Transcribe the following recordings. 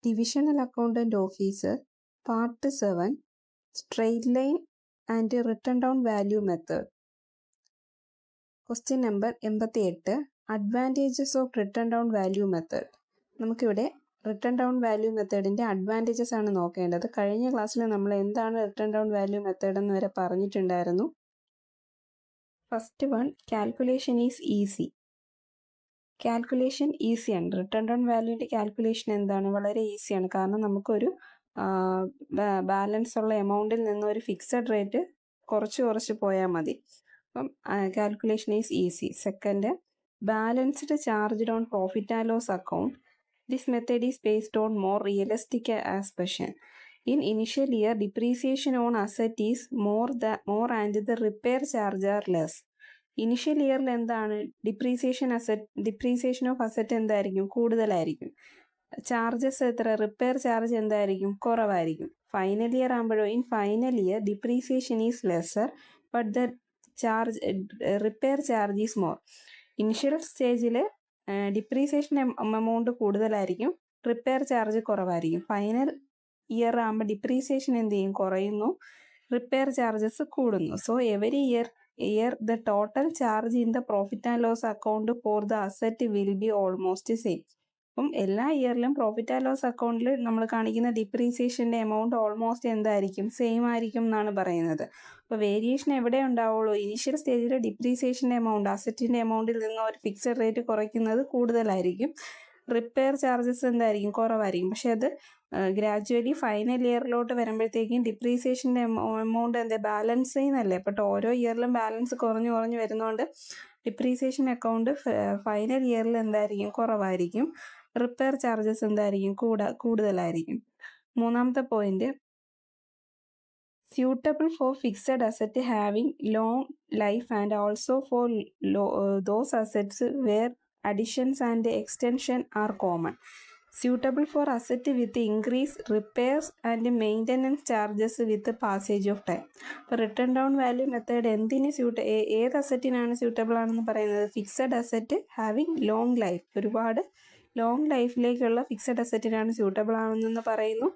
Divisional Accountant Officer, Part 7, Straight Line and Written Down Value Method. Question number 88. Advantages of Written Down Value Method. നമുക്കിവിടെ return down value മെത്തേഡിൻ്റെ advantages ആണ് നോക്കേണ്ടത്. കഴിഞ്ഞ ക്ലാസ്സിൽ നമ്മൾ എന്താണ് return down value method എന്ന് വരെ പറഞ്ഞിട്ടുണ്ടായിരുന്നു. First one, calculation is easy. Calculation ഈസിയാണ്. റിട്ടേൺ ഡൗൺ വാല്യൂവിൻ്റെ കാൽക്കുലേഷൻ എന്താണ്? വളരെ ഈസിയാണ്. കാരണം നമുക്കൊരു ബാലൻസ് ഉള്ള എമൗണ്ടിൽ നിന്ന് ഒരു ഫിക്സഡ് റേറ്റ് കുറച്ച് പോയാൽ മതി. അപ്പം calculation is easy. Second, balanced charged on profit and loss account. This method is based on more realistic assumption. In initial year, depreciation on asset is more and the repair charge are less. Initial ഇയറിൽ എന്താണ് depreciation of asset എന്തായിരിക്കും? കൂടുതലായിരിക്കും. Charges എത്ര? Repair charge എന്തായിരിക്കും? കുറവായിരിക്കും. Final year ആകുമ്പോഴോ, in final year depreciation is lesser but the repair charge is more. Initial സ്റ്റേജിൽ depreciation amount കൂടുതലായിരിക്കും, റിപ്പയർ ചാർജ് കുറവായിരിക്കും. ഫൈനൽ ഇയർ ആകുമ്പോൾ ഡിപ്രീസിയേഷൻ എന്ത് ചെയ്യും? കുറയുന്നു, റിപ്പയർ ചാർജസ് കൂടുന്നു. So every year the total charge in the profit and loss account for the asset will be almost same. അപ്പം എല്ലാ ഇയറിലും പ്രോഫിറ്റ് ആൻഡ് ലോസ് അക്കൗണ്ടിൽ നമ്മൾ കാണിക്കുന്ന ഡിപ്രീസിയേഷൻ്റെ എമൗണ്ട് ഓൾമോസ്റ്റ് എന്തായിരിക്കും? സെയിം ആയിരിക്കും എന്നാണ് പറയുന്നത്. അപ്പോൾ വേരിയേഷൻ എവിടെ ഉണ്ടാവുള്ളൂ? ഇനീഷ്യൽ സ്റ്റേജിൽ ഡിപ്രീസിയേഷൻ്റെ എമൗണ്ട്, അസറ്റിൻ്റെ എമൗണ്ടിൽ നിന്ന് ഒരു ഫിക്സഡ് റേറ്റ് കുറയ്ക്കുന്നത് കൂടുതലായിരിക്കും, റിപ്പയർ ചാർജസ് എന്തായിരിക്കും? കുറവായിരിക്കും. പക്ഷെ അത് ഗ്രാജുവലി ഫൈനൽ ഇയറിലോട്ട് വരുമ്പോഴത്തേക്കും ഡിപ്രീസിയേഷൻ്റെ എമൗണ്ട് ബാലൻസ് ചെയ്യുന്നല്ലേ. ബട്ട് ഓരോ ഇയറിലും ബാലൻസ് കുറഞ്ഞു വരുന്നതുകൊണ്ട് ഡിപ്രീസിയേഷൻ അക്കൗണ്ട് ഫൈനൽ ഇയറിൽ എന്തായിരിക്കും? കുറവായിരിക്കും. റിപ്പയർ ചാർജസ് എന്തായിരിക്കും? കൂടുതലായിരിക്കും. മൂന്നാമത്തെ point, suitable for fixed asset having long life and also for those assets where additions and extension are common. Suitable for asset with increase repairs and maintenance charges with passage of time. അപ്പോൾ written down value method എന്തിന് ഏത് അസറ്റിനാണ് suitable ആണെന്ന് പറയുന്നത്? Fixed asset having long life, ഒരുപാട് long ലൈഫിലേക്കുള്ള fixed അസറ്റിനാണ് suitable ആണെന്ന് പറയുന്നു.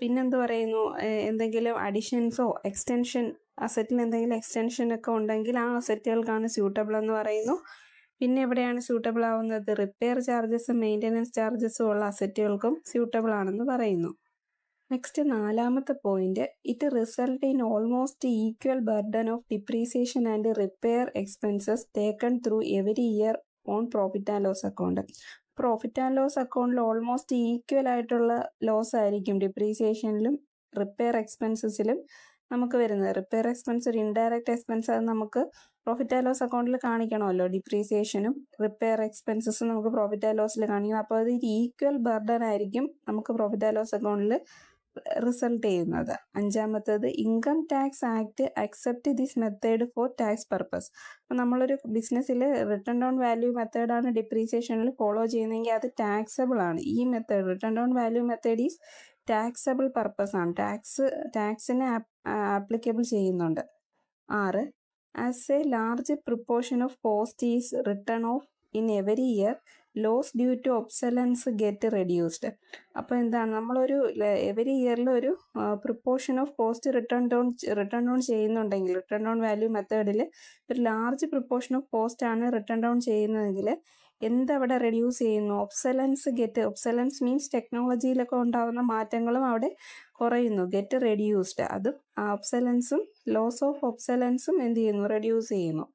പിന്നെന്ത് പറയുന്നു? എന്തെങ്കിലും അഡീഷൻസോ എക്സ്റ്റൻഷൻ, അസറ്റിൽ എന്തെങ്കിലും എക്സ്റ്റൻഷൻ ഒക്കെ ഉണ്ടെങ്കിൽ ആ അസറ്റുകൾക്കാണ് സ്യൂട്ടബിൾ എന്ന് പറയുന്നു. പിന്നെ എവിടെയാണ് സ്യൂട്ടബിൾ ആവുന്നത്? റിപ്പയർ ചാർജസും മെയിൻ്റനൻസ് ചാർജസും ഉള്ള അസറ്റുകൾക്കും സ്യൂട്ടബിൾ ആണെന്ന് പറയുന്നു. നെക്സ്റ്റ് നാലാമത്തെ point, it result in almost equal burden of depreciation and repair expenses taken through every year on profit and loss account. Profit and loss അക്കൗണ്ടിൽ ഓൾമോസ്റ്റ് ഈക്വൽ ആയിട്ടുള്ള loss ആയിരിക്കും ഡിപ്രീസിയേഷനിലും repair എക്സ്പെൻസസിലും നമുക്ക് വരുന്നത്. റിപ്പയർ എക്സ്പെൻസ് ഒരു indirect expense, അത് നമുക്ക് പ്രോഫിറ്റ് ആൻഡ് ലോസ് അക്കൗണ്ടിൽ കാണിക്കണമല്ലോ. ഡിപ്രീസിയേഷനും റിപ്പയർ എക്സ്പെൻസസും നമുക്ക് പ്രോഫിറ്റ് ആൻഡ് ലോസിൽ കാണിക്കണം. അപ്പോൾ അത് ഈക്വൽ ബർഡൻ ആയിരിക്കും നമുക്ക് പ്രോഫിറ്റ് ആൻഡ് ലോസ് അക്കൗണ്ടിൽ റിസൾട്ട് ചെയ്യുന്നത്. അഞ്ചാമത്തേത്, income tax act accept this method for tax purpose. അപ്പോൾ നമ്മളൊരു ബിസിനസ്സിൽ റിട്ടേൺ ഡൗൺ വാല്യൂ മെത്തേഡാണ് ഡിപ്രീസിയേഷനിൽ ഫോളോ ചെയ്യുന്നതെങ്കിൽ അത് ടാക്സബിൾ ആണ്. ഈ method written down value method is taxable purpose ആണ്, ടാക്സിനെ ആപ്ലിക്കബിൾ ചെയ്യുന്നുണ്ട്. 6, as a large proportion of cost is written off in every year, loss due to obsolescence get reduced. അപ്പോൾ എന്താണ്, നമ്മളൊരു എവരി ഇയറിൽ ഒരു proportion of cost written down ചെയ്യുന്നുണ്ടെങ്കിൽ, written down value മെത്തേഡിൽ ഒരു ലാർജ് പ്രിപ്പോർഷൻ ഓഫ് കോസ്റ്റ് ആണ് written down ചെയ്യുന്നതെങ്കിൽ എന്തവിടെ റെഡ്യൂസ് ചെയ്യുന്നു? ഒബ്സലൻസ് മീൻസ് ടെക്നോളജിയിലൊക്കെ ഉണ്ടാകുന്ന മാറ്റങ്ങളും അവിടെ കുറയുന്നു. ഗെറ്റ് റെഡ്യൂസ്ഡ്, അതും ഒബ്സലൻസും ലോസ് ഓഫ് ഒബ്സലൻസും എന്ത് ചെയ്യുന്നു? റെഡ്യൂസ് ചെയ്യുന്നു.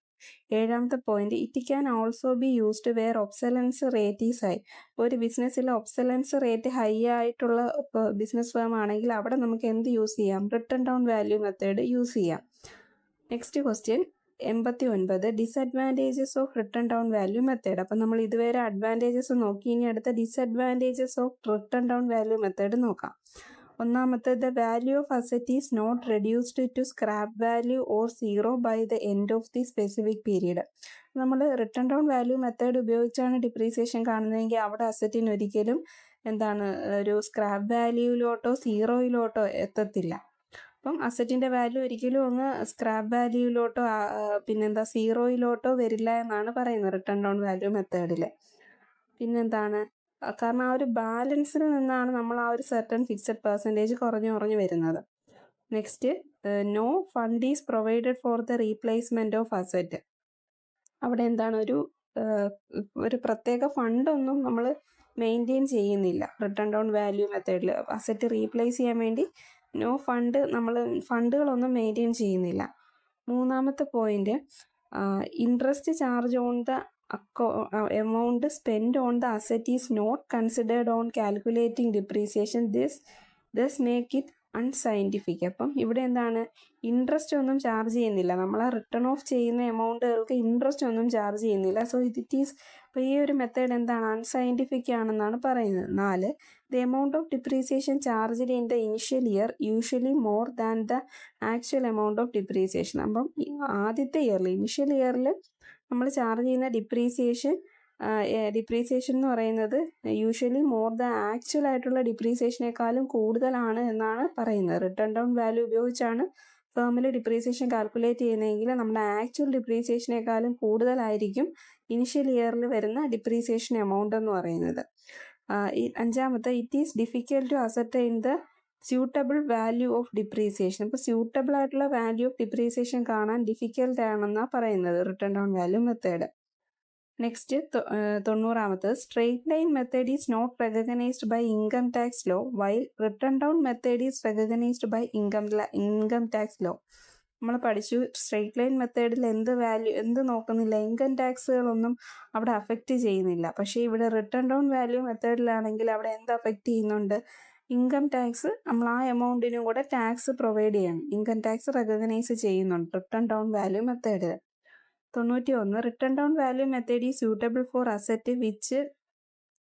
ഏഴാമത്തെ point, it can also be used where obsolescence rate is high. ഒരു ബിസിനസ്സിൽ ഒബ്സലൻസ് റേറ്റ് ഹൈ ആയിട്ടുള്ള ബിസിനസ് ഫേം ആണെങ്കിൽ അവിടെ നമുക്ക് എന്ത് യൂസ് ചെയ്യാം? Written down value method use ചെയ്യാം. Next question 89, disadvantages of written down value method. അപ്പം നമ്മൾ ഇതുവരെ അഡ്വാൻറ്റേജസ് നോക്കി, ഇനി അടുത്ത disadvantages of written down value method നോക്കാം. ഒന്നാമത്തെ, the value of asset is not reduced to scrap value or zero by the end of the specific period. നമ്മൾ written down value method ഉപയോഗിച്ചാണ് ഡിപ്രീസിയേഷൻ കാണുന്നതെങ്കിൽ അവിടെ അസറ്റിന് ഒരിക്കലും ഒരു സ്ക്രാപ്പ് വാല്യൂയിലോട്ടോ സീറോയിലോട്ടോ എത്തത്തില്ല. അപ്പം അസറ്റിൻ്റെ value ഒരിക്കലും ഒന്ന് സ്ക്രാപ്പ് വാല്യൂയിലോട്ടോ സീറോയിലോട്ടോ വരില്ല എന്നാണ് പറയുന്നത് റിട്ടേൺ ഡൗൺ വാല്യൂ മെത്തേഡിൽ. പിന്നെന്താണ്, കാരണം ആ ഒരു ബാലൻസിൽ നിന്നാണ് നമ്മൾ ആ ഒരു സർട്ടൺ ഫിക്സഡ് പെർസെൻറ്റേജ് കുറഞ്ഞു വരുന്നത്. Next, no fund is provided for the replacement of asset. അവിടെ എന്താണ് ഒരു പ്രത്യേക ഫണ്ടൊന്നും നമ്മൾ മെയിൻറ്റെയിൻ ചെയ്യുന്നില്ല റിട്ടേൺ ഡൗൺ വാല്യൂ മെത്തേഡിൽ. അസറ്റ് റീപ്ലേസ് ചെയ്യാൻ വേണ്ടി ഫണ്ടുകളൊന്നും മെയിൻറ്റെയിൻ ചെയ്യുന്നില്ല. മൂന്നാമത്തെ point, interest charge on the amount spend on the asset is not considered on calculating depreciation. This make it unscientific. അപ്പം ഇവിടെ എന്താണ്, ഇൻട്രസ്റ്റ് ഒന്നും ചാർജ് ചെയ്യുന്നില്ല. നമ്മൾ ആ റിട്ടേൺ ഓഫ് ചെയ്യുന്ന എമൗണ്ടുകൾക്ക് ഇൻട്രസ്റ്റ് ഒന്നും ചാർജ് ചെയ്യുന്നില്ല. സോ അപ്പോൾ ഈ ഒരു മെത്തേഡ് എന്താണ്, അൺസയൻറ്റിഫിക് ആണെന്നാണ് പറയുന്നത്. 4, the amount of depreciation charged in the initial year usually more than the actual amount of depreciation. അപ്പം ആദ്യത്തെ ഇയറിൽ, ഇനിഷ്യൽ ഇയറിൽ നമ്മൾ ചാർജ് ചെയ്യുന്ന ഡിപ്രീസിയേഷൻ എന്ന് പറയുന്നത് യൂഷ്വലി മോർ ദ ആക്ച്വൽ ആയിട്ടുള്ള ഡിപ്രീസിയേഷനേക്കാളും കൂടുതലാണ് എന്നാണ് പറയുന്നത്. റിട്ടേൺ ഡൗൺ വാല്യൂ ഉപയോഗിച്ചാണ് ഫേമിൽ ഡിപ്രീസിയേഷൻ കാൽക്കുലേറ്റ് ചെയ്യുന്നതെങ്കിൽ നമ്മുടെ ആക്ച്വൽ ഡിപ്രീസിയേഷനേക്കാളും കൂടുതലായിരിക്കും ഇനിഷ്യൽ ഇയറിൽ വരുന്ന ഡിപ്രീസിയേഷൻ എമൗണ്ട് എന്ന് പറയുന്നത്. 5, it is difficult to ascertain the suitable value of depreciation. അപ്പോൾ സ്യൂട്ടബിൾ ആയിട്ടുള്ള വാല്യൂ ഓഫ് ഡിപ്രീസിയേഷൻ കാണാൻ ഡിഫിക്കൽട്ട് ആണെന്നാണ് പറയുന്നത് written down value method. Next, 90, straight line method is not recognised by income tax law while written down method is recognised by income tax law. നമ്മൾ പഠിച്ചു straight line മെത്തേഡിൽ എന്ത് നോക്കുന്നില്ല, income ടാക്സുകളൊന്നും അവിടെ affect ചെയ്യുന്നില്ല. പക്ഷേ ഇവിടെ റിട്ടേൺ ഡൗൺ വാല്യൂ മെത്തേഡിലാണെങ്കിൽ അവിടെ എന്ത് അഫക്റ്റ് ചെയ്യുന്നുണ്ട്, ഇൻകം ടാക്സ്. നമ്മൾ ആ എമൗണ്ടിനും കൂടെ ടാക്സ് പ്രൊവൈഡ് ചെയ്യണം. ഇൻകം ടാക്സ് റെക്കഗ്നൈസ് ചെയ്യുന്നുണ്ട് written down value method. 91, written down value method is suitable for asset which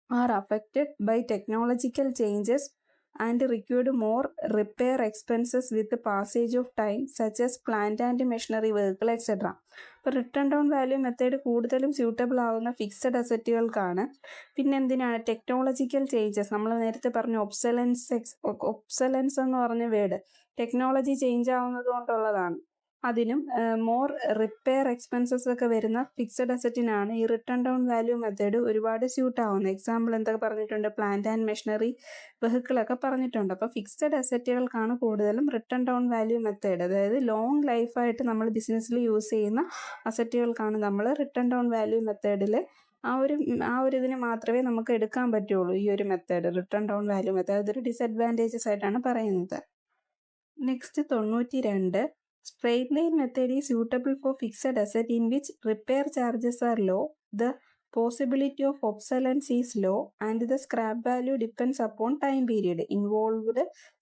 are affected by technological changes and required more repair expenses with passage of time such as plant and machinery vehicle etcetera. അപ്പോൾ written down value method കൂടുതലും suitable ആവുന്ന fixed അസറ്റുകൾക്കാണ്. പിന്നെ എന്തിനാണ്, technological changes. നമ്മൾ നേരത്തെ പറഞ്ഞു obsolescence എന്ന് പറഞ്ഞ വേർഡ് ടെക്നോളജി ചേഞ്ച് ആവുന്നത് കൊണ്ടുള്ളതാണ്. അതിനും മോർ റിപ്പയർ എക്സ്പെൻസസ് ഒക്കെ വരുന്ന ഫിക്സഡ് അസറ്റിനാണ് ഈ റിട്ടേൺ ഡൗൺ വാല്യൂ മെത്തേഡ് ഒരുപാട് സ്യൂട്ട് ആവുന്നത്. എക്സാമ്പിൾ എന്തൊക്കെ പറഞ്ഞിട്ടുണ്ട്, പ്ലാന്റ് ആൻഡ് മെഷീനറി വെഹിക്കിളൊക്കെ പറഞ്ഞിട്ടുണ്ട്. അപ്പോൾ ഫിക്സഡ് അസറ്റുകൾക്കാണ് കൂടുതലും റിട്ടേൺ ഡൗൺ വാല്യൂ മെത്തേഡ്, അതായത് ലോങ് ലൈഫായിട്ട് നമ്മൾ ബിസിനസ്സിൽ യൂസ് ചെയ്യുന്ന അസറ്റുകൾക്കാണ് നമ്മൾ റിട്ടേൺ ഡൗൺ വാല്യൂ മെത്തേഡിൽ ആ ഒരു ഇതിന് മാത്രമേ നമുക്ക് എടുക്കാൻ പറ്റുള്ളൂ ഈ ഒരു method, written down value method. അതൊരു ഡിസഡ്വാൻറ്റേജസ് ആയിട്ടാണ് പറയുന്നത്. Next 92, straight line method is suitable for fixed asset in which repair charges are low, the possibility of obsolescence is low, and the scrap value depends upon time period involved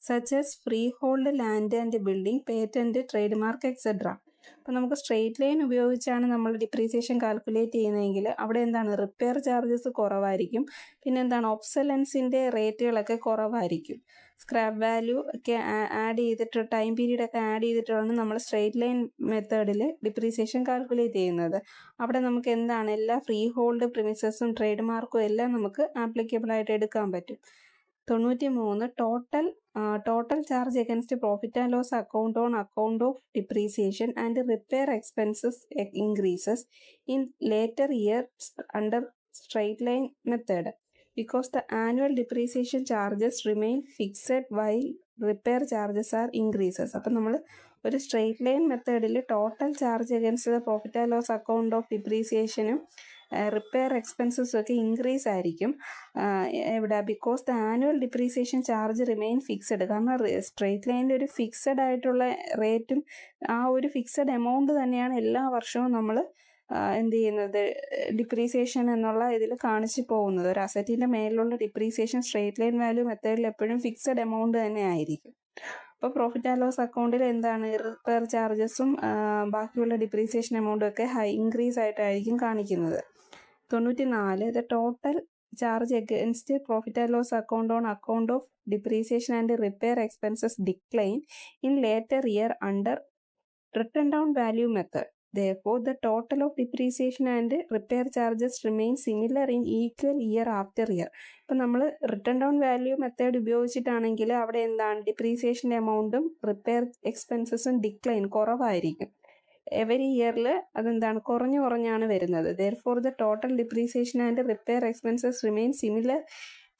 such as freehold land and building, patent, trademark, etc. അപ്പോൾ നമുക്ക് straight line ഉപയോഗിച്ചാണ് നമ്മൾ depreciation calculate ചെയ്യുന്നതെങ്കിൽ അവിടെ എന്താണ്, repair charges കുറവായിരിക്കും. പിന്നെ എന്താണ്, ഒബ്സലൻസിൻ്റെ റേറ്റുകളൊക്കെ കുറവായിരിക്കും. സ്ക്രാപ്പ് വാല്യൂ ഒക്കെ ആഡ് ചെയ്തിട്ട് ടൈം പീരീഡ് ഒക്കെ ആഡ് ചെയ്തിട്ടാണ് നമ്മൾ സ്ട്രെയിറ്റ് ലൈൻ മെത്തേഡിൽ ഡിപ്രീസിയേഷൻ കാൽക്കുലേറ്റ് ചെയ്യുന്നത്. അവിടെ നമുക്ക് എന്താണ്, എല്ലാ ഫ്രീ ഹോൾഡ് പ്രിമിസസും ട്രേഡ് മാർക്കും എല്ലാം നമുക്ക് ആപ്ലിക്കബിൾ ആയിട്ട് എടുക്കാൻ പറ്റും. 93, total charge against profit and loss account on account of depreciation and repair expenses increases in later years under straight line method because the annual depreciation charges remain fixed while repair charges are increases. അപ്പം നമ്മൾ ഒരു straight line മെത്തേഡിൽ total charge against the profit and loss account of ഡിപ്രീസിയേഷനും repair എക്സ്പെൻസസും ഒക്കെ increase ആയിരിക്കും. എവിടെ, because the annual depreciation charge remain fixed. കാരണം സ്ട്രെയിറ്റ് ലൈനിൽ ഒരു ഫിക്സഡ് ആയിട്ടുള്ള റേറ്റും ആ ഒരു ഫിക്സഡ് എമൗണ്ട് തന്നെയാണ് എല്ലാ വർഷവും നമ്മൾ എന്ത് ചെയ്യുന്നത്, ഡിപ്രീസിയേഷൻ എന്നുള്ള ഇതിൽ കാണിച്ചു പോകുന്നത്. ഒരു അസറ്റിൻ്റെ മേലിലുള്ള ഡിപ്രീസിയേഷൻ സ്ട്രെയിറ്റ് ലൈൻ വാല്യൂ മെത്തേഡിൽ എപ്പോഴും ഫിക്സഡ് എമൗണ്ട് തന്നെ ആയിരിക്കും. അപ്പോൾ പ്രോഫിറ്റ് ആൻഡ് ലോസ് അക്കൗണ്ടിൽ എന്താണ്, റിപ്പയർ ചാർജസും ബാക്കിയുള്ള ഡിപ്രീസിയേഷൻ എമൗണ്ടും ഒക്കെ ഇൻക്രീസ് ആയിട്ടായിരിക്കും കാണിക്കുന്നത്. 94, the total charge against profit and loss account on account of depreciation and repair expenses decline in later year under written down value method. Therefore, the total of depreciation and repair charges remain similar in equal year after year. ഇപ്പം നമ്മൾ written down value method ഉപയോഗിച്ചിട്ടാണെങ്കിൽ അവിടെ എന്താണ്, ഡിപ്രീസിയേഷൻ്റെ എമൗണ്ടും repair എക്സ്പെൻസസും decline കുറവായിരിക്കും. Every ഇയറിൽ അതെന്താണ് കുറഞ്ഞാണ് വരുന്നത്. Therefore the total depreciation and repair expenses remain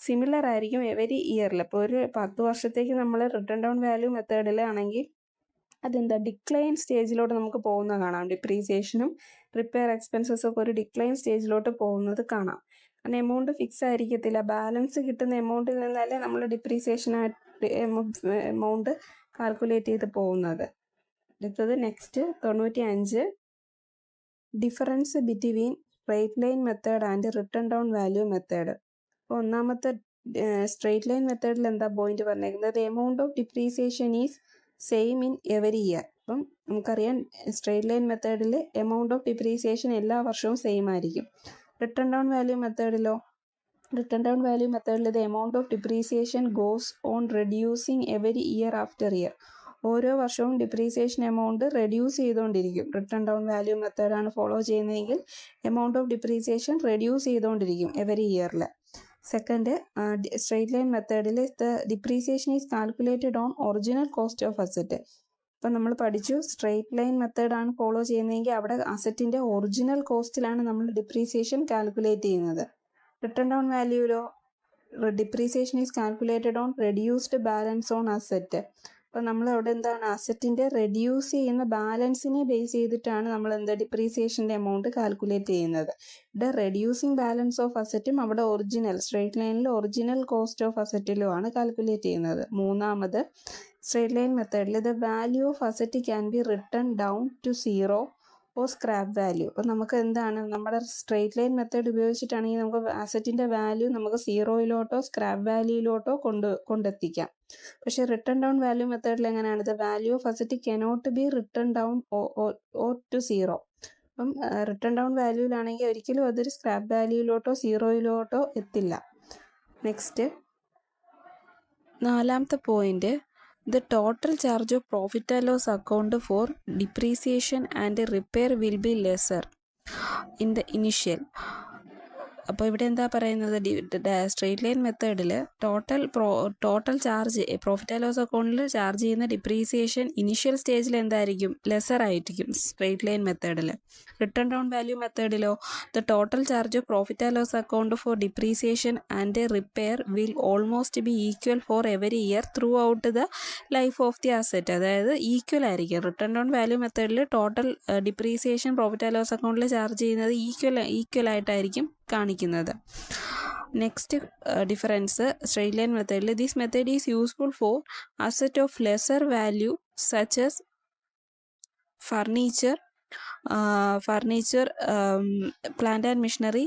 similar ആയിരിക്കും every ഇയറിൽ. അപ്പോൾ ഒരു 10 വർഷത്തേക്ക് നമ്മൾ റിട്ടേൺ ഡൗൺ വാല്യൂ മെത്തേഡിലാണെങ്കിൽ അതെന്താ ഡിക്ലൈൻ സ്റ്റേജിലോട്ട് നമുക്ക് പോകുന്നത് കാണാം. ഡിപ്രീസിയേഷനും റിപ്പയർ എക്സ്പെൻസസും ഒക്കെ ഒരു ഡിക്ലൈൻ സ്റ്റേജിലോട്ട് പോകുന്നത് കാണാം. കാരണം എമൗണ്ട് ഫിക്സ് ആയിരിക്കത്തില്ല. ബാലൻസ് കിട്ടുന്ന എമൗണ്ടിൽ നിന്നല്ലേ നമ്മൾ ഡിപ്രീസിയേഷൻ എമൗണ്ട് കാൽക്കുലേറ്റ് ചെയ്ത് പോകുന്നത്. അടുത്തത് next 95 difference between straight line method and written down value method. അപ്പോൾ ഒന്നാമത്തെ സ്ട്രെയിറ്റ് ലൈൻ മെത്തേഡിൽ എന്താ പോയിന്റ് പറഞ്ഞേക്കുന്നത്? Amount of depreciation is same in every year. അപ്പം നമുക്കറിയാം സ്ട്രെയിറ്റ് ലൈൻ മെത്തേഡിൽ എമൗണ്ട് ഓഫ് ഡിപ്രീസിയേഷൻ എല്ലാ വർഷവും സെയിം ആയിരിക്കും. റിട്ടേൺ ഡൗൺ വാല്യൂ മെത്തേഡിലോ? റിട്ടേൺ ഡൗൺ വാല്യൂ മെത്തേഡിൽ the amount of depreciation goes on reducing every year after year. ഓരോ വർഷവും ഡിപ്രീസിയേഷൻ എമൗണ്ട് റെഡ്യൂസ് ചെയ്തുകൊണ്ടിരിക്കും. റിട്ടേൺ ഡൗൺ വാല്യൂ മെത്തേഡാണ് ഫോളോ ചെയ്യുന്നതെങ്കിൽ എമൗണ്ട് ഓഫ് ഡിപ്രീസിയേഷൻ റെഡ്യൂസ് ചെയ്തുകൊണ്ടിരിക്കും എവരി ഇയറിൽ. സെക്കൻഡ്, സ്ട്രെയിറ്റ് ലൈൻ മെത്തേഡിൽ the depreciation is calculated on original cost of asset. ഇപ്പം നമ്മൾ പഠിച്ചു സ്ട്രെയിറ്റ് ലൈൻ മെത്തേഡാണ് ഫോളോ ചെയ്യുന്നതെങ്കിൽ അവിടെ അസറ്റിൻ്റെ ഒറിജിനൽ കോസ്റ്റിലാണ് നമ്മൾ ഡിപ്രീസിയേഷൻ കാൽക്കുലേറ്റ് ചെയ്യുന്നത്. റിട്ടേൺ ഡൗൺ വാല്യൂലോ depreciation is calculated on reduced balance on asset. അപ്പോൾ നമ്മൾ അവിടെ എന്താണ് അസറ്റിൻ്റെ റെഡ്യൂസ് ചെയ്യുന്ന ബാലൻസിനെ ബേസ് ചെയ്തിട്ടാണ് നമ്മൾ ഡിപ്രീസിയേഷൻ്റെ എമൗണ്ട് കാൽക്കുലേറ്റ് ചെയ്യുന്നത്. ഇവിടെ റെഡ്യൂസിങ് ബാലൻസ് ഓഫ് അസറ്റും അവിടെ ഒറിജിനൽ സ്ട്രെയിറ്റ് ലൈനിൽ ഒറിജിനൽ കോസ്റ്റ് ഓഫ് അസറ്റിലുമാണ് കാൽക്കുലേറ്റ് ചെയ്യുന്നത്. മൂന്നാമത് സ്ട്രെയിറ്റ് ലൈൻ മെത്തേഡിൽ the value of asset can be written down to 0 or scrap value. അപ്പോൾ നമുക്ക് എന്താണ് നമ്മുടെ സ്ട്രെയിറ്റ് ലൈൻ മെത്തേഡ് ഉപയോഗിച്ചിട്ടാണെങ്കിൽ നമുക്ക് അസറ്റിൻ്റെ വാല്യൂ നമുക്ക് 0 സ്ക്രാപ്പ് വാല്യൂയിലോട്ടോ കൊണ്ടെത്തിക്കാം. പക്ഷേ റിട്ടേൺ ഡൗൺ വാല്യൂ മെത്തേഡിൽ എങ്ങനെയാണ്? The value of asset cannot be written down or to 0. അപ്പം റിട്ടേൺ ഡൗൺ വാല്യൂയിലാണെങ്കിൽ ഒരിക്കലും അതൊരു സ്ക്രാപ്പ് വാല്യൂയിലോട്ടോ 0 എത്തില്ല. നെക്സ്റ്റ് നാലാമത്തെ point, the total charge of profit and loss account for depreciation and repair will be lesser in the initial. അപ്പോൾ ഇവിടെ എന്താ പറയുന്നത്? Straight line മെത്തേഡിൽ total charge profit and loss അക്കൗണ്ടിൽ ചാർജ് ചെയ്യുന്ന ഡിപ്രീസിയേഷൻ ഇനിഷ്യൽ സ്റ്റേജിൽ എന്തായിരിക്കും? ലെസർ ആയിരിക്കും സ്ട്രെയിറ്റ് ലൈൻ മെത്തേഡിൽ. റിട്ടേൺ ഡൗൺ വാല്യൂ മെത്തേഡിലോ the total charge of profit and loss account for depreciation and repair will almost be equal for every year throughout the life of the asset. അതായത് equal ആയിരിക്കും. Written down value മെത്തേഡിൽ total depreciation profit and loss അക്കൗണ്ടിൽ charge ചെയ്യുന്നത് equal ആയിട്ടായിരിക്കും കാണിക്കുന്നത്. Next difference straight line മെത്തേഡിൽ this method is useful for asset of lesser value such as furniture, plant and machinery,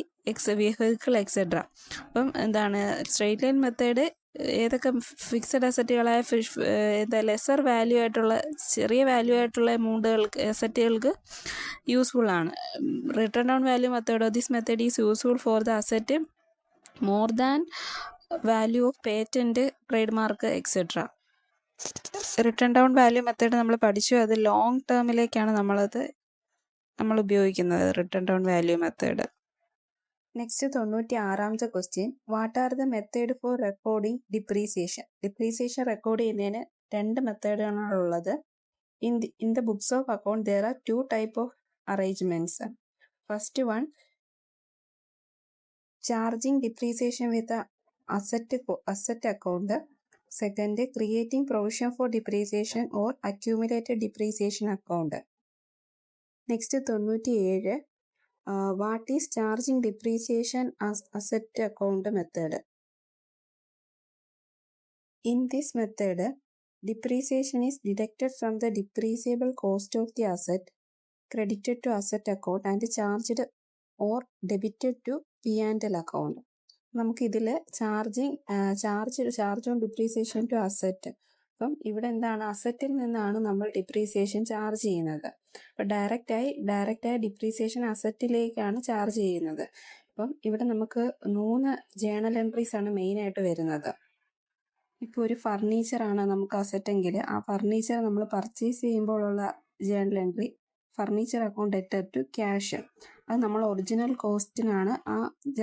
vehicle etcetera. അപ്പം എന്താണ് straight line method ഏതൊക്കെ fixed അസറ്റുകളായ lesser value ആയിട്ടുള്ള ചെറിയ വാല്യൂ ആയിട്ടുള്ള അസറ്റുകൾക്ക് യൂസ്ഫുൾ ആണ്. റിട്ടേൺ ഡൗൺ വാല്യൂ മെത്തേഡോ this method is useful for the asset more than value of patent, trademark etcetera. Written down value method നമ്മൾ പഠിച്ചു. അത് ലോങ് ടേമിലേക്കാണ് നമ്മൾ ഉപയോഗിക്കുന്നത് written down value method. Next 96ാമത്തെ question, what are the method for recording depreciation? Depreciation record ചെയ്യുന്നതിന് 2 മെത്തേഡുകളാണ് ഉള്ളത്. In the books of account there are 2 type of arrangements. First one, charging depreciation with the asset account. Second, creating provision for depreciation or accumulated depreciation account. Next 97, what is charging depreciation as asset account method? In this method, depreciation is deducted from the depreciable cost of the asset, credited to asset account and charged or debited to P&L account. നമുക്കിതിൽ charge on depreciation to asset. അപ്പം ഇവിടെ എന്താണ് അസറ്റിൽ നിന്നാണ് നമ്മൾ depreciation charge ചെയ്യുന്നത്. അപ്പം ഡയറക്റ്റായി depreciation അസറ്റിലേക്കാണ് charge ചെയ്യുന്നത്. അപ്പം ഇവിടെ നമുക്ക് 3 ജേണൽ എൻട്രീസ് ആണ് മെയിനായിട്ട് വരുന്നത്. ഇപ്പോൾ ഒരു ഫർണിച്ചറാണ് നമുക്ക് അസറ്റെങ്കിൽ ആ ഫർണിച്ചർ നമ്മൾ പർച്ചേസ് ചെയ്യുമ്പോഴുള്ള journal entry furniture account debtor to cash. അത് നമ്മൾ ഒറിജിനൽ കോസ്റ്റിനാണ് ആ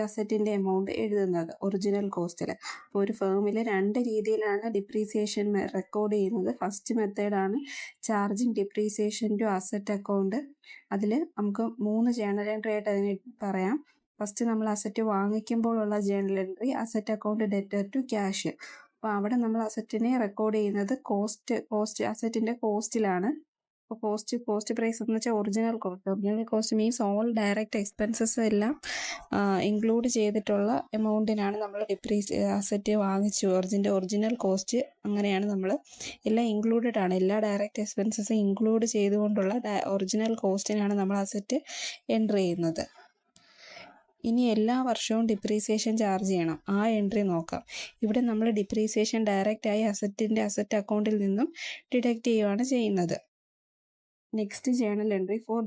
അസറ്റിൻ്റെ എമൗണ്ട് എഴുതുന്നത്, ഒറിജിനൽ കോസ്റ്റിൽ. അപ്പോൾ ഒരു ഫേമിൽ 2 രീതിയിലാണ് ഡിപ്രീസിയേഷൻ റെക്കോർഡ് ചെയ്യുന്നത്. ഫസ്റ്റ് മെത്തേഡാണ് charging depreciation to asset account. അതിൽ നമുക്ക് 3 ജേണൽ എൻട്രി ആയിട്ട് അതിനെ പറയാം. ഫസ്റ്റ് നമ്മൾ അസറ്റ് വാങ്ങിക്കുമ്പോഴുള്ള journal entry, asset account debtor to cash. അപ്പോൾ അവിടെ നമ്മൾ അസറ്റിനെ റെക്കോർഡ് ചെയ്യുന്നത് അസറ്റിൻ്റെ കോസ്റ്റിലാണ്. അപ്പോൾ കോസ്റ്റ് പ്രൈസ് എന്ന് വെച്ചാൽ original cost means all direct expenses എല്ലാം ഇൻക്ലൂഡ് ചെയ്തിട്ടുള്ള എമൗണ്ടിനാണ് നമ്മൾ അസറ്റ് വാങ്ങിച്ചു. ഒറിജിനൽ കോസ്റ്റ് അങ്ങനെയാണ് നമ്മൾ എല്ലാം ഇൻക്ലൂഡഡ് ആണ്. എല്ലാ ഡയറക്റ്റ് എക്സ്പെൻസസും ഇൻക്ലൂഡ് ചെയ്തുകൊണ്ടുള്ള ഒറിജിനൽ കോസ്റ്റിനാണ് നമ്മൾ അസറ്റ് എൻട്രി ചെയ്യുന്നത്. ഇനി എല്ലാ വർഷവും ഡിപ്രീസിയേഷൻ ചാർജ് ചെയ്യണം, ആ എൻട്രി നോക്കാം. ഇവിടെ നമ്മൾ ഡിപ്രീസിയേഷൻ ഡയറക്റ്റായി അസറ്റ് അക്കൗണ്ടിൽ നിന്നും ഡിഡക്റ്റ് ചെയ്യുകയാണ് ചെയ്യുന്നത്. Next journal entry four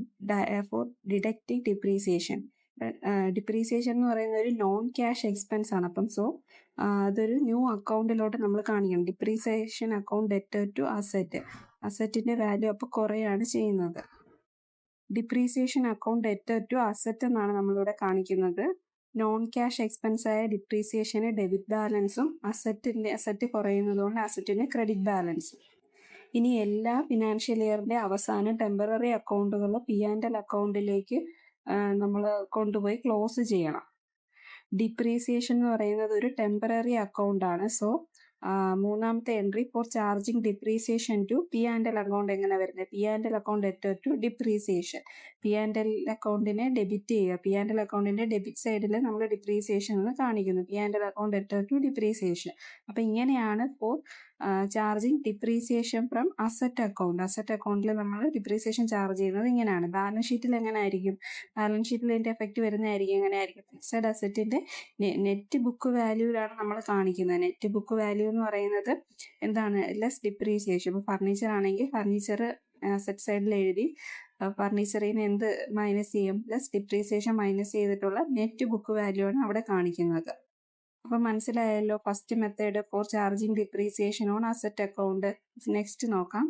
deducting depreciation. Depreciation എന്ന് പറയുന്നത് ഒരു നോൺ ക്യാഷ് എക്സ്പെൻസ് ആണ്. അപ്പം അതൊരു ന്യൂ അക്കൗണ്ടിലോട്ട് നമ്മൾ കാണിക്കണം. ഡിപ്രീസിയേഷൻ അക്കൗണ്ട് ഡെറ്റർ ടു അസറ്റിൻ്റെ വാല്യൂ അപ്പോൾ കുറയാണ് ചെയ്യുന്നത്. Depreciation account debtor to asset എന്നാണ് നമ്മളിവിടെ കാണിക്കുന്നത്. നോൺ ക്യാഷ് എക്സ്പെൻസ് ആയ ഡിപ്രീസിയേഷന് ഡെബിറ്റ് ബാലൻസും അസറ്റ് കുറയുന്നതുകൊണ്ട് അസറ്റിന് ക്രെഡിറ്റ് ബാലൻസും. ഇനി എല്ലാ ഫിനാൻഷ്യൽ ഇയറിൻ്റെ അവസാനം ടെമ്പററി അക്കൗണ്ടുകൾ P&L അക്കൗണ്ടിലേക്ക് നമ്മൾ കൊണ്ടുപോയി ക്ലോസ് ചെയ്യണം. ഡിപ്രീസിയേഷൻ എന്ന് പറയുന്നത് ഒരു ടെമ്പററി അക്കൗണ്ടാണ്. മൂന്നാമത്തെ entry for charging depreciation to P&L account എങ്ങനെ വരുന്നത്? P&L account debtor to depreciation. P&L അക്കൗണ്ടിനെ ഡെബിറ്റ് ചെയ്യുക. P&L അക്കൗണ്ടിൻ്റെ ഡെബിറ്റ് സൈഡിൽ നമ്മൾ ഡിപ്രീസിയേഷൻ എന്ന് കാണിക്കുന്നു. P&L account debtor to depreciation. അപ്പോൾ ഇങ്ങനെയാണ് for charging depreciation from asset അക്കൗണ്ടിൽ നമ്മൾ ഡിപ്രീസിയേഷൻ ചാർജ് ചെയ്യുന്നത് ഇങ്ങനെയാണ്. ബാലൻസ് ഷീറ്റിൽ എങ്ങനെ ആയിരിക്കും? ബാലൻസ് ഷീറ്റിൽ ഇതിൻ്റെ എഫക്റ്റ് വരുന്നതായിരിക്കും എങ്ങനെയായിരിക്കും? ഫിക്സഡ് അസറ്റിൻ്റെ നെറ്റ് ബുക്ക് വാല്യൂവിലാണ് നമ്മൾ കാണിക്കുന്നത്. നെറ്റ് ബുക്ക് വാല്യൂ എന്ന് പറയുന്നത് എന്താണ്? Less depreciation. ഇപ്പോൾ ഫർണിച്ചർ ആണെങ്കിൽ ഫർണിച്ചർ അസറ്റ് സൈഡിൽ എഴുതി ഫർണിച്ചറിൽ നിന്ന് എന്ത് മൈനസ് ചെയ്യും? ലെസ് ഡിപ്രീസിയേഷൻ മൈനസ് ചെയ്തിട്ടുള്ള നെറ്റ് ബുക്ക് വാല്യൂ ആണ് അവിടെ കാണിക്കുന്നത്. അപ്പം മനസ്സിലായല്ലോ first method for charging depreciation on asset account. Next നോക്കാം.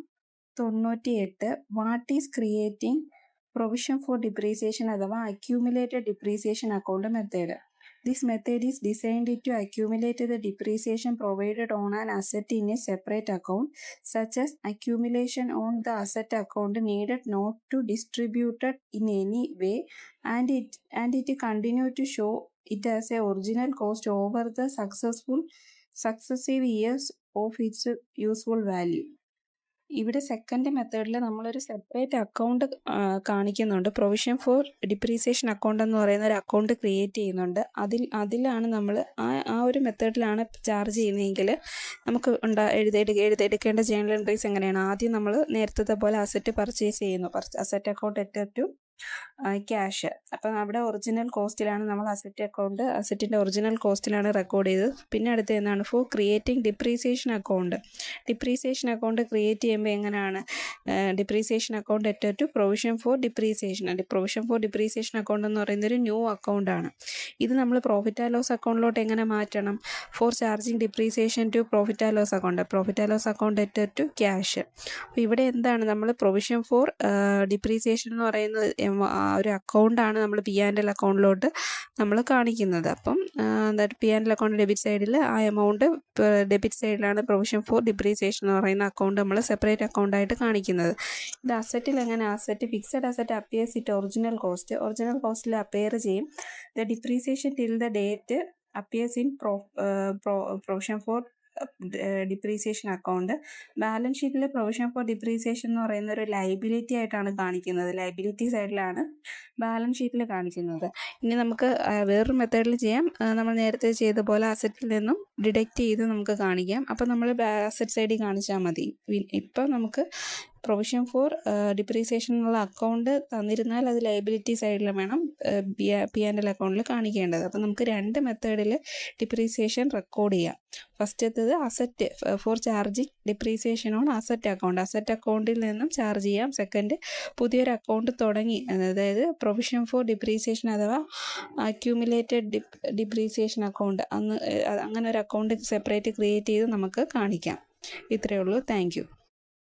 98 what is creating provision for depreciation അഥവാ accumulated depreciation account method. This method is designed to accumulate the depreciation provided on an asset in a separate account, such as accumulation on the asset account needed not to distributed in any way, and it continue to show it as a original cost over the successive years of its useful value. ഇവിടെ second മെത്തേഡിൽ നമ്മളൊരു separate account കാണിക്കുന്നുണ്ട്. Provision for depreciation account എന്ന് പറയുന്ന ഒരു account create ചെയ്യുന്നുണ്ട്. അതിലാണ് നമ്മൾ ആ ഒരു മെത്തേഡിലാണ് ചാർജ് ചെയ്യുന്നതെങ്കിൽ നമുക്ക് എഴുതെടുക്കേണ്ട ജേണൽ എൻട്രീസ് എങ്ങനെയാണ്? ആദ്യം നമ്മൾ നേരത്തെ പോലെ അസറ്റ് പർച്ചേസ് ചെയ്യുന്നു. Asset account debtor to cash. അപ്പം അവിടെ ഒറിജിനൽ കോസ്റ്റിലാണ് നമ്മൾ അസറ്റിൻ്റെ ഒറിജിനൽ കോസ്റ്റിലാണ് റെക്കോർഡ് ചെയ്തത്. പിന്നെ അടുത്ത് എന്താണ്? For creating depreciation account create ചെയ്യുമ്പോൾ എങ്ങനെയാണ്? Depreciation account debtor to provision for depreciation account എന്ന് പറയുന്നത് ഒരു ന്യൂ അക്കൗണ്ടാണ്. ഇത് നമ്മൾ പ്രോഫിറ്റ് ആൻഡ് ലോസ് അക്കൗണ്ടിലോട്ട് എങ്ങനെ മാറ്റണം? For charging depreciation to profit and loss account debtor to cash. അപ്പോൾ ഇവിടെ എന്താണ്? നമ്മൾ പ്രൊവിഷൻ ഫോർ ഡിപ്രീസിയേഷൻ എന്ന് പറയുന്നത് ഒരു അക്കൗണ്ടാണ് നമ്മൾ P&L അക്കൗണ്ടിലോട്ട് നമ്മൾ കാണിക്കുന്നത്. അപ്പം P&L അക്കൗണ്ട് ഡെബിറ്റ് സൈഡിൽ ആ എമൗണ്ട് ഡെബിറ്റ് സൈഡിലാണ് പ്രൊവിഷൻ ഫോർ ഡിപ്രീസിയേഷൻ എന്ന് പറയുന്ന അക്കൗണ്ട് നമ്മൾ സെപ്പറേറ്റ് അക്കൗണ്ടായിട്ട് കാണിക്കുന്നത്. ഇത് അസറ്റിൽ എങ്ങനെ? Fixed asset appears it original കോസ്റ്റിൽ അപ്പിയർ ചെയ്യും. The depreciation till the date appears in provision for depreciation account. Balance ഷീറ്റിലെ പ്രൊവിഷൻ ഫോർ ഡിപ്രീസിയേഷൻ എന്ന് പറയുന്ന ഒരു ലൈബിലിറ്റി ആയിട്ടാണ് കാണിക്കുന്നത്. ലൈബിലിറ്റി സൈഡിലാണ് ബാലൻസ് ഷീറ്റിൽ കാണിക്കുന്നത്. ഇനി നമുക്ക് വേറൊരു മെത്തേഡിൽ ചെയ്യാം. നമ്മൾ നേരത്തെ ചെയ്ത പോലെ അസറ്റിൽ നിന്നും ഡിഡക്റ്റ് ചെയ്ത് നമുക്ക് കാണിക്കാം. അപ്പം നമ്മൾ അസറ്റ് സൈഡിൽ കാണിച്ചാൽ മതി. ഇപ്പം നമുക്ക് പ്രൊവിഷൻ ഫോർ ഡിപ്രീസിയേഷൻ എന്നുള്ള അക്കൗണ്ട് തന്നിരുന്നാൽ അത് ലയബിലിറ്റി സൈഡിൽ വേണം P&L അക്കൗണ്ടിൽ കാണിക്കേണ്ടത്. അപ്പം നമുക്ക് 2 മെത്തേഡിൽ ഡിപ്രീസിയേഷൻ റെക്കോർഡ് ചെയ്യാം. ഫസ്റ്റത്തേത് asset for charging depreciation on asset അക്കൗണ്ടിൽ നിന്നും ചാർജ് ചെയ്യാം. സെക്കൻഡ്, പുതിയൊരു അക്കൗണ്ട് തുടങ്ങി, അതായത് പ്രൊവിഷൻ ഫോർ ഡിപ്രീസിയേഷൻ അഥവാ അക്യൂമുലേറ്റഡ് ഡിപ്രീസിയേഷൻ അക്കൗണ്ട് അങ്ങനെ ഒരു അക്കൗണ്ട് സെപ്പറേറ്റ് ക്രിയേറ്റ് ചെയ്ത് നമുക്ക് കാണിക്കാം. ഇത്രയേ ഉള്ളൂ. Thank you.